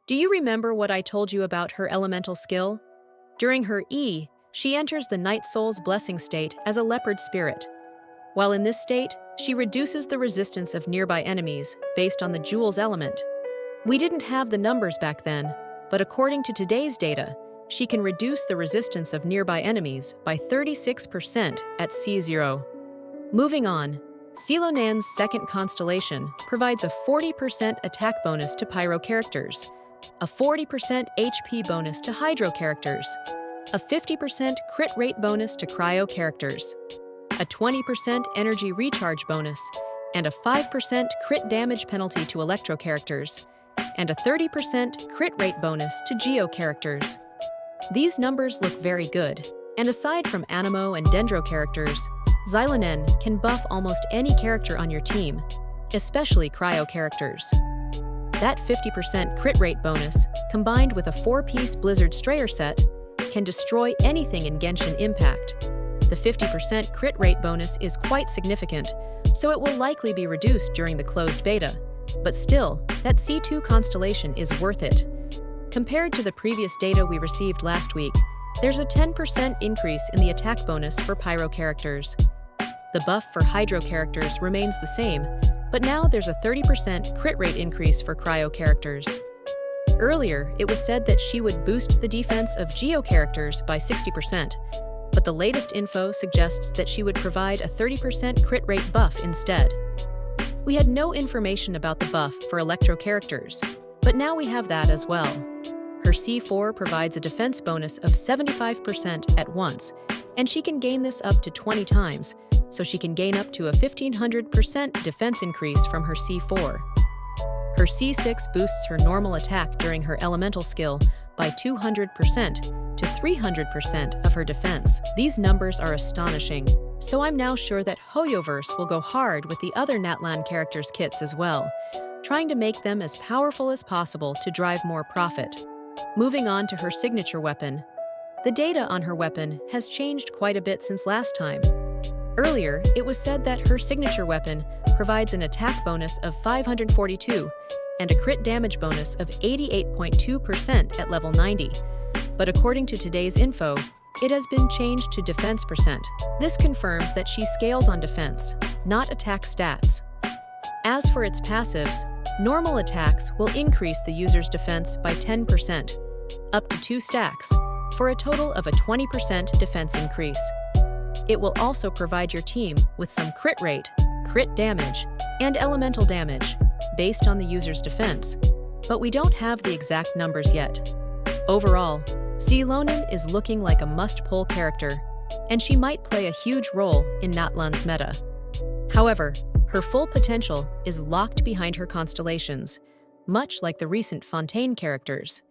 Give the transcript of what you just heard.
Do you remember what I told you about her elemental skill? During her E, she enters the Nightsoul's blessing state as a Leopard Spirit. While in this state, she reduces the resistance of nearby enemies based on the jewel's element. We didn't have the numbers back then, but according to today's data, she can reduce the resistance of nearby enemies by 36% at C0. Moving on, Xilonen's second constellation provides a 40% attack bonus to Pyro characters, a 40% HP bonus to Hydro characters, a 50% crit rate bonus to Cryo characters, a 20% energy recharge bonus, and a 5% crit damage penalty to Electro characters, and a 30% crit rate bonus to Geo characters. These numbers look very good, and aside from Anemo and Dendro characters, Xilonen can buff almost any character on your team, especially Cryo characters. That 50% crit rate bonus, combined with a 4-piece Blizzard Strayer set, can destroy anything in Genshin Impact. The 50% crit rate bonus is quite significant, so it will likely be reduced during the closed beta. But still, that C2 constellation is worth it. Compared to the previous data we received last week, there's a 10% increase in the attack bonus for Pyro characters. The buff for Hydro characters remains the same, but now there's a 30% crit rate increase for Cryo characters. Earlier, it was said that she would boost the defense of Geo characters by 60%, but the latest info suggests that she would provide a 30% crit rate buff instead. We had no information about the buff for Electro characters, but now we have that as well. Her C4 provides a defense bonus of 75% at once, and she can gain this up to 20 times, so she can gain up to a 1500% defense increase from her C4. Her C6 boosts her normal attack during her elemental skill by 200% to 300% of her defense. These numbers are astonishing, so I'm now sure that Hoyoverse will go hard with the other Natlan characters' kits as well, trying to make them as powerful as possible to drive more profit. Moving on to her signature weapon. The data on her weapon has changed quite a bit since last time. Earlier, it was said that her signature weapon provides an attack bonus of 542 and a crit damage bonus of 88.2% at level 90. But according to today's info, it has been changed to defense percent. This confirms that she scales on defense, not attack stats. As for its passives, normal attacks will increase the user's defense by 10%, up to 2 stacks, for a total of a 20% defense increase. It will also provide your team with some crit rate, crit damage, and elemental damage, based on the user's defense, but we don't have the exact numbers yet. Overall, Xilonen is looking like a must-pull character, and she might play a huge role in Natlan's meta. However, her full potential is locked behind her constellations, much like the recent Fontaine characters.